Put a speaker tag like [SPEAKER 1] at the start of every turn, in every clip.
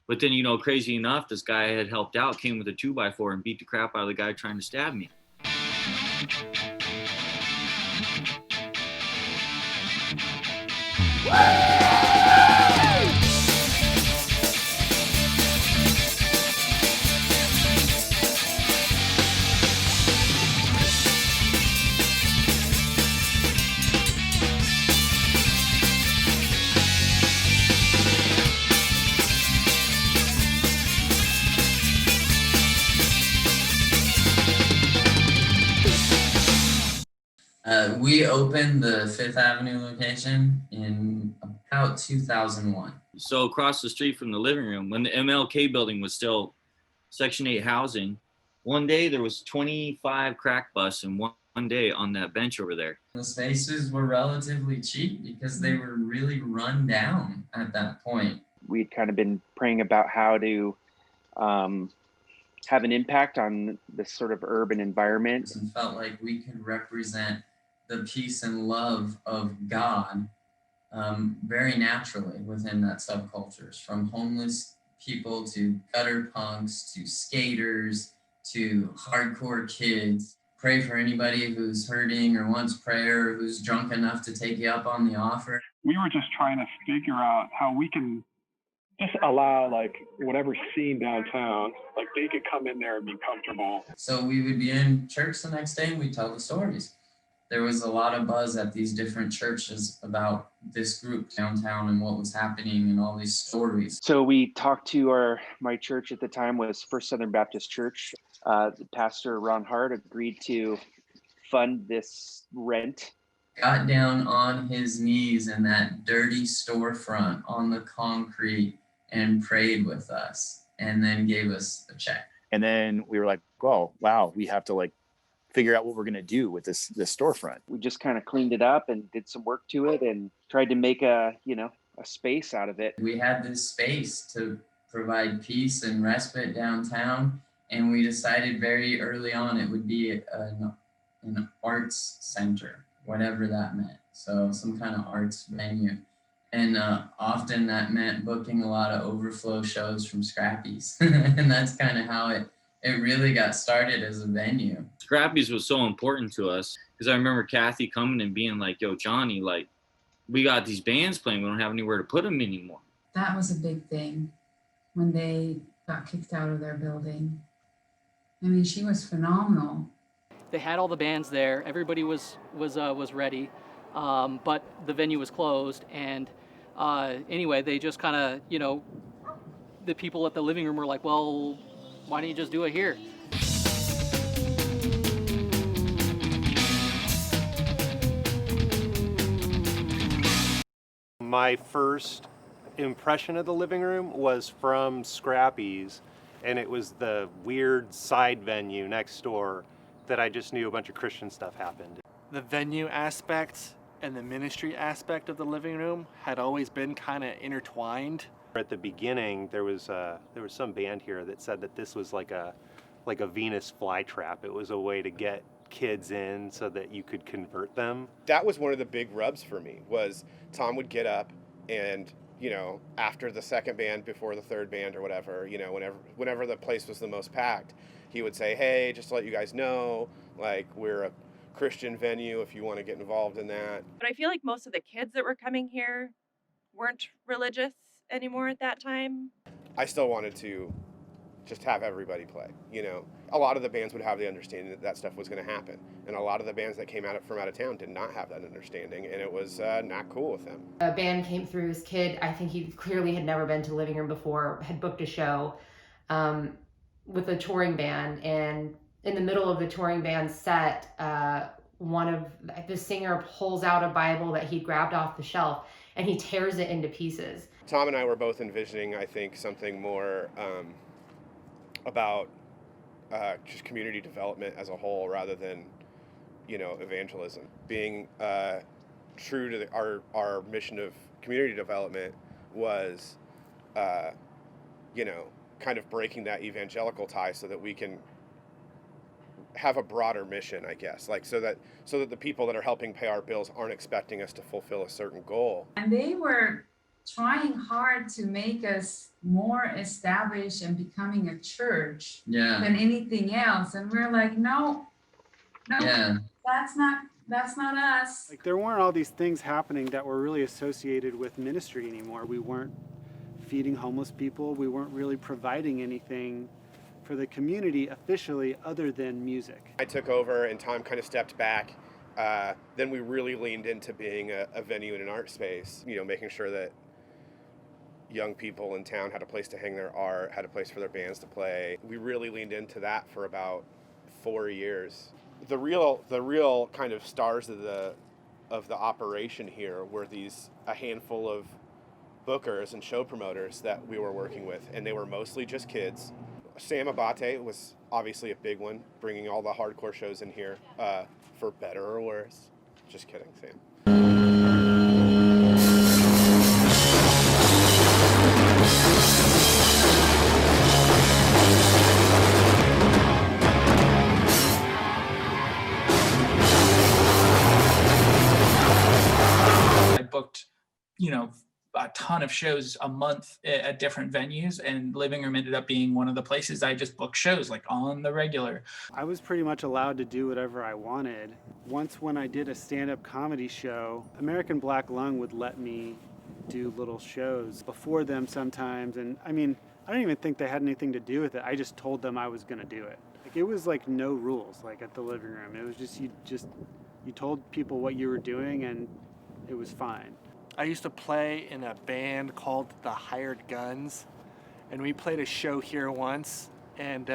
[SPEAKER 1] But then, crazy enough, this guy I had helped out came with a 2x4 and beat the crap out of the guy trying to stab me.
[SPEAKER 2] We opened the Fifth Avenue location in about 2001.
[SPEAKER 1] So across the street from the living room, when the MLK building was still Section 8 housing, one day there was 25 crack busts in one day on that bench over there.
[SPEAKER 2] The spaces were relatively cheap because they were really run down at that point.
[SPEAKER 3] We'd kind of been praying about how to have an impact on this sort of urban environment.
[SPEAKER 2] And felt like we could represent the peace and love of God very naturally within that subcultures, from homeless people to gutter punks to skaters to hardcore kids. Pray for anybody who's hurting or wants prayer, or who's drunk enough to take you up on the offer.
[SPEAKER 4] We were just trying to figure out how we can just allow like whatever scene downtown, like they could come in there and be comfortable.
[SPEAKER 2] So we would be in church the next day and we'd tell the stories. There was a lot of buzz at these different churches about this group downtown and what was happening and all these stories.
[SPEAKER 3] So we talked to my church at the time was First Southern Baptist Church. The pastor, Ron Hart, agreed to fund this rent.
[SPEAKER 2] Got down on his knees in that dirty storefront on the concrete and prayed with us and then gave us a check.
[SPEAKER 5] And then we were like, oh, wow, we have to like figure out what we're going to do with this storefront.
[SPEAKER 3] We just kind of cleaned it up and did some work to it and tried to make a space out of it.
[SPEAKER 2] We had this space to provide peace and respite downtown. And we decided very early on it would be an arts center, whatever that meant. So some kind of arts venue. And often that meant booking a lot of overflow shows from Scrappy's. And that's kind of how it really got started as a venue.
[SPEAKER 1] Scrappy's was so important to us because I remember Kathy coming and being like, yo, Johnny, like, we got these bands playing. We don't have anywhere to put them anymore.
[SPEAKER 6] That was a big thing when they got kicked out of their building. I mean, she was phenomenal.
[SPEAKER 7] They had all the bands there. Everybody was ready, but the venue was closed. And anyway, they just kind of, the people at the living room were like, well, why don't you just do it here?
[SPEAKER 8] My first impression of the living room was from Scrappy's, and it was the weird side venue next door that I just knew a bunch of Christian stuff happened.
[SPEAKER 9] The venue aspect and the ministry aspect of the living room had always been kind of intertwined.
[SPEAKER 8] At the beginning, there was some band here that said that this was like a Venus flytrap. It was a way to get kids in so that you could convert them.
[SPEAKER 10] That was one of the big rubs for me, was Tom would get up and, after the second band, before the third band or whatever, whenever the place was the most packed, he would say, hey, just to let you guys know, like, we're a Christian venue if you want to get involved in that.
[SPEAKER 11] But I feel like most of the kids that were coming here weren't religious anymore at that time.
[SPEAKER 10] I still wanted to just have everybody play, A lot of the bands would have the understanding that that stuff was going to happen. And a lot of the bands that came from out of town did not have that understanding, and it was not cool with them.
[SPEAKER 12] A band came through, his kid, I think he clearly had never been to Living Room before, had booked a show with a touring band, and in the middle of the touring band set, the singer pulls out a Bible that he grabbed off the shelf, and he tears it into pieces.
[SPEAKER 10] Tom and I were both envisioning, I think, something more about just community development as a whole rather than, evangelism. Being true to our mission of community development was, kind of breaking that evangelical tie so that we can have a broader mission, I guess, like so that the people that are helping pay our bills aren't expecting us to fulfill a certain goal.
[SPEAKER 6] And they were trying hard to make us more established and becoming a church than anything else. And we're like, no, that's not us.
[SPEAKER 13] Like there weren't all these things happening that were really associated with ministry anymore. We weren't feeding homeless people. We weren't really providing anything for the community officially other than music.
[SPEAKER 10] I took over and Tom kind of stepped back. Then we really leaned into being a venue and an art space, you know, making sure that young people in town had a place to hang their art, had a place for their bands to play. We really leaned into that for about 4 years. The real kind of stars of the operation here were a handful of bookers and show promoters that we were working with, and they were mostly just kids. Sam Abate was obviously a big one, bringing all the hardcore shows in here, for better or worse. Just kidding, Sam.
[SPEAKER 14] I booked, a ton of shows a month at different venues, and Living Room ended up being one of the places I just booked shows like on the regular.
[SPEAKER 13] I was pretty much allowed to do whatever I wanted. Once when I did a stand-up comedy show, American Black Lung would let me do little shows before them sometimes. And I mean, I don't even think they had anything to do with it. I just told them I was gonna do it. Like it was like no rules, like at the Living Room. It was just, you told people what you were doing and it was fine.
[SPEAKER 9] I used to play in a band called the Hired Guns, and we played a show here once, and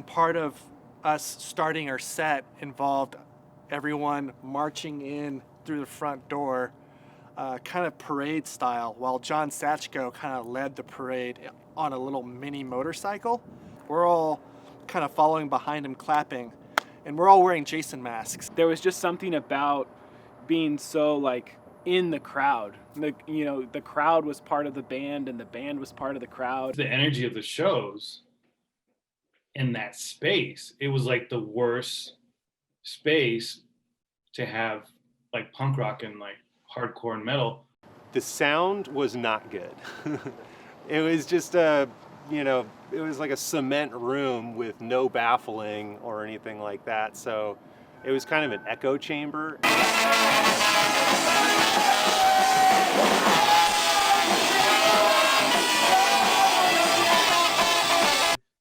[SPEAKER 9] part of us starting our set involved everyone marching in through the front door, kind of parade style, while John Satchko kind of led the parade on a little mini motorcycle. We're all kind of following behind him clapping, and we're all wearing Jason masks.
[SPEAKER 13] There was just something about being so like in the crowd. The crowd was part of the band and the band was part of the crowd.
[SPEAKER 15] The energy of the shows in that space, it was like the worst space to have like punk rock and like hardcore and metal.
[SPEAKER 8] The sound was not good. It was just it was like a cement room with no baffling or anything like that. So it was kind of an echo chamber.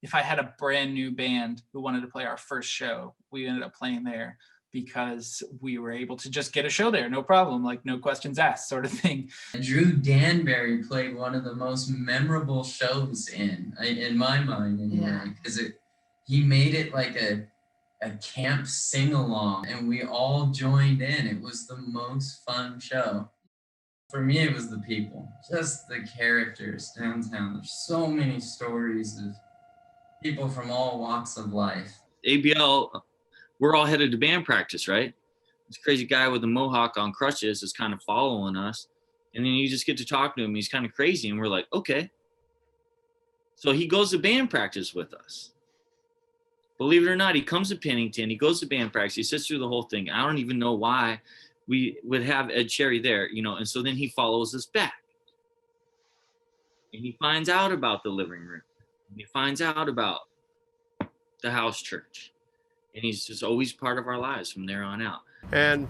[SPEAKER 14] If I had a brand new band who wanted to play our first show, we ended up playing there because we were able to just get a show there, no problem, like no questions asked sort of thing.
[SPEAKER 2] Drew Danbury played one of the most memorable shows in my mind anyway, because he made it like a camp sing-along and we all joined in. It was the most fun show. For me, it was the people, just the characters downtown. There's so many stories of people from all walks of life.
[SPEAKER 1] ABL, we're all headed to band practice, right? This crazy guy with a mohawk on crutches is kind of following us. And then you just get to talk to him. He's kind of crazy. And we're like, okay. So he goes to band practice with us. Believe it or not, he comes to Pennington. He goes to band practice. He sits through the whole thing. I don't even know why we would have Ed Cherry there, And so then he follows us back. And he finds out about the Living Room. And he finds out about the house church. And he's just always part of our lives from there on out.
[SPEAKER 16] And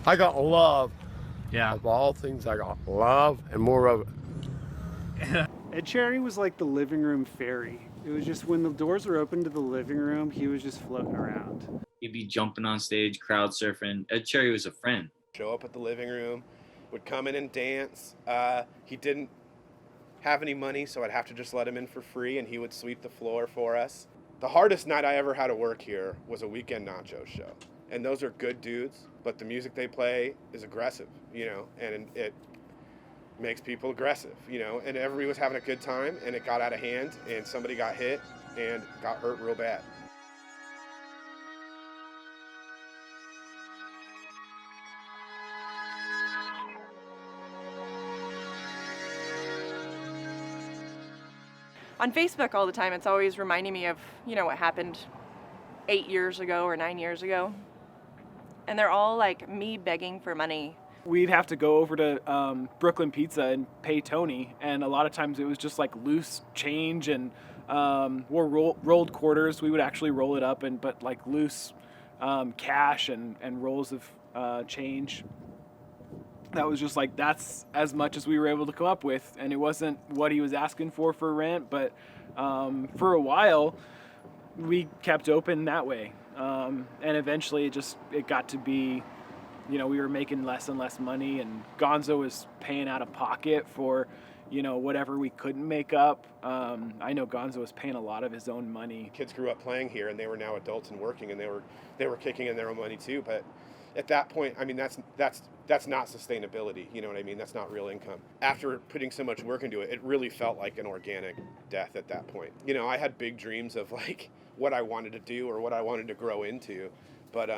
[SPEAKER 16] I got love. Yeah. Of all things, I got love and more of it.
[SPEAKER 13] Ed Cherry was like the Living Room fairy. It was just when the doors were open to the living room, he was just floating around.
[SPEAKER 1] He'd be jumping on stage, crowd surfing. Ed Cherry was a friend.
[SPEAKER 10] Show up at the Living Room, would come in and dance. He didn't have any money, so I'd have to just let him in for free, and he would sweep the floor for us. The hardest night I ever had to work here was a Weekend Nacho show. And those are good dudes, but the music they play is aggressive, and it makes people aggressive, and everybody was having a good time, and it got out of hand, and somebody got hit and got hurt real bad.
[SPEAKER 11] On Facebook all the time, it's always reminding me of, what happened 8 years ago or 9 years ago. And they're all like me begging for money.
[SPEAKER 17] we'd have to go over to Brooklyn Pizza and pay Tony, and a lot of times it was just like loose change and or rolled quarters. We would actually roll it up, but like loose cash and rolls of change. That was just like, that's as much as we were able to come up with, and it wasn't what he was asking for rent, but for a while we kept open that way, and eventually it got to be, we were making less and less money, and Gonzo was paying out of pocket for whatever we couldn't make up. I know Gonzo was paying a lot of his own money.
[SPEAKER 10] Kids grew up playing here, and they were now adults and working, and they were kicking in their own money too. But at that point, I mean, that's not sustainability. You know what I mean? That's not real income. After putting so much work into it, it really felt like an organic death at that point. I had big dreams of like what I wanted to do or what I wanted to grow into, but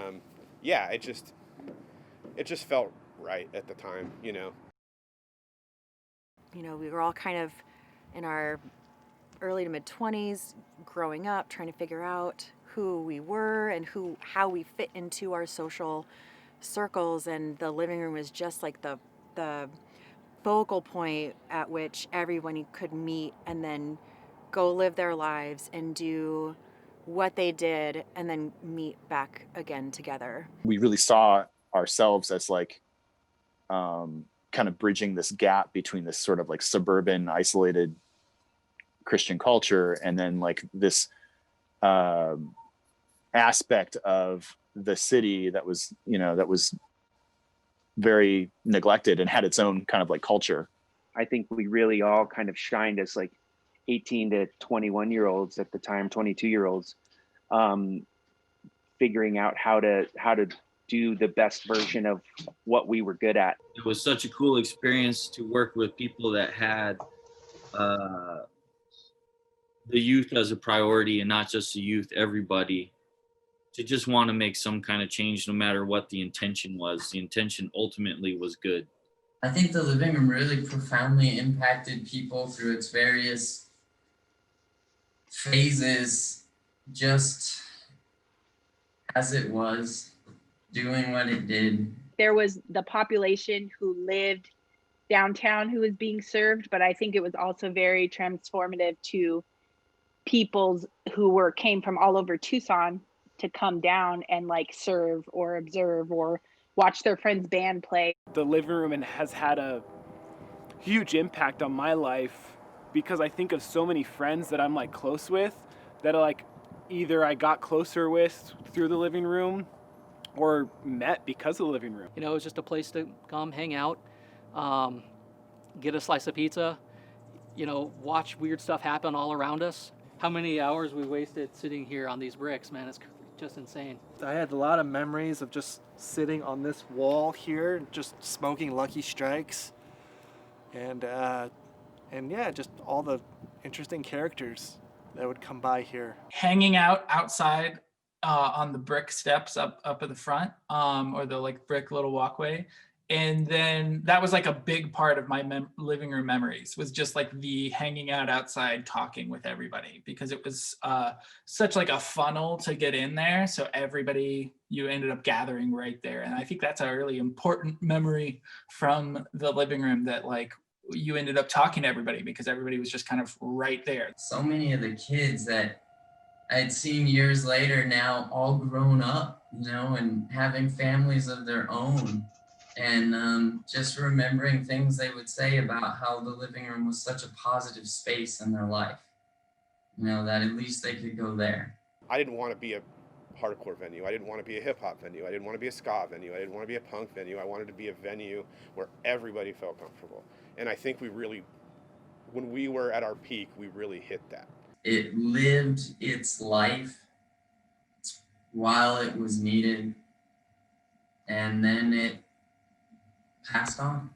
[SPEAKER 10] yeah, it just felt right at the time.
[SPEAKER 18] We were all kind of in our early to mid 20s, growing up, trying to figure out who we were and how we fit into our social circles, and the living room was just like the focal point at which everyone could meet and then go live their lives and do what they did and then meet back again together.
[SPEAKER 5] We really saw ourselves as like kind of bridging this gap between this sort of like suburban isolated Christian culture and then like this aspect of the city that was very neglected and had its own kind of like culture.
[SPEAKER 3] I think we really all kind of shined as like 18 to 21 year olds at the time, 22 year olds, figuring out how to do the best version of what we were good at.
[SPEAKER 1] It was such a cool experience to work with people that had the youth as a priority, and not just the youth, everybody, to just want to make some kind of change no matter what the intention was. The intention ultimately was good.
[SPEAKER 2] I think the living room really profoundly impacted people through its various phases, just as it was, doing what it did.
[SPEAKER 19] There was the population who lived downtown who was being served, but I think it was also very transformative to peoples who came from all over Tucson to come down and like serve or observe or watch their friends' band play.
[SPEAKER 17] The living room has had a huge impact on my life because I think of so many friends that I'm like close with that are like either I got closer with through the living room or met because of the living room.
[SPEAKER 7] It was just a place to come hang out, get a slice of pizza, watch weird stuff happen all around us. How many hours we wasted sitting here on these bricks, man, it's just insane.
[SPEAKER 9] I had a lot of memories of just sitting on this wall here, just smoking Lucky Strikes, and yeah, just all the interesting characters that would come by here.
[SPEAKER 14] Hanging out outside on the brick steps up at the front, or the like brick little walkway. And then that was like a big part of my living room memories, was just like the hanging out outside talking with everybody, because it was such like a funnel to get in there. So everybody, you ended up gathering right there. And I think that's a really important memory from the living room, that like you ended up talking to everybody because everybody was just kind of right there.
[SPEAKER 2] So many of the kids that I'd seen years later now all grown up, and having families of their own. And just remembering things they would say about how the living room was such a positive space in their life, that at least they could go there.
[SPEAKER 10] I didn't want to be a hardcore venue. I didn't want to be a hip hop venue. I didn't want to be a ska venue. I didn't want to be a punk venue. I wanted to be a venue where everybody felt comfortable. And I think when we were at our peak, we really hit that.
[SPEAKER 2] It lived its life while it was needed, and then it passed on.